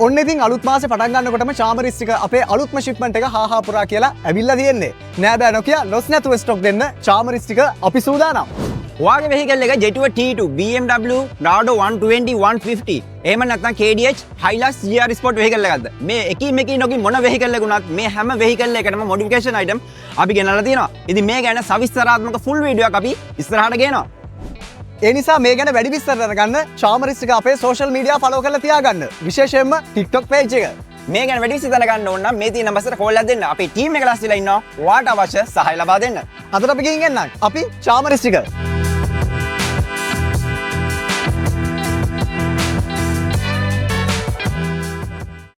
ඔන්න ඉතින් අලුත් මාසේ පටන් ගන්නකොටම චාමරිස් ටික අපේ අලුත්ම ෂිප්මන්ට් එක හා පුරා කියලා ඇවිල්ලා තියෙන්නේ. නෑ බෑ නොකිය ලොස් නැතුව ස්ටොක් දෙන්න චාමරිස් ටික අපි සූදානම්. ඔයාගේ vehicle එක Jetour T2 BMW Rado 120 150 එහෙම නැත්නම් KDH Hilux GR Sport vehicle එකක්ද? මේ එකී නොකී මොන vehicle එකකුණත් මේ හැම vehicle එකකටම modification item අපි ගෙනල්ලා තියෙනවා. ඉතින් මේ ගැන සවිස්තරාත්මක full video එකක් අපි ඉස්සරහට ගේනවා. ඒ නිසා මේ ගැන වැඩි විස්තර දැනගන්න චාමරිස් එක අපේ social media follow කරලා තියාගන්න. විශේෂයෙන්ම TikTok page එක. මේ ගැන වැඩි විස්තර දැනගන්න ඕන නම් මේ තියෙන නම්බර් එකට කෝල් එකක් දෙන්න. අපේ team එක ලස්සලා ඉන්නවා. ඔයාට අවශ්‍ය සහාය ලබා දෙන්න. අදට අපි ගිහින් එන්නම්. අපි චාමරිස් ටික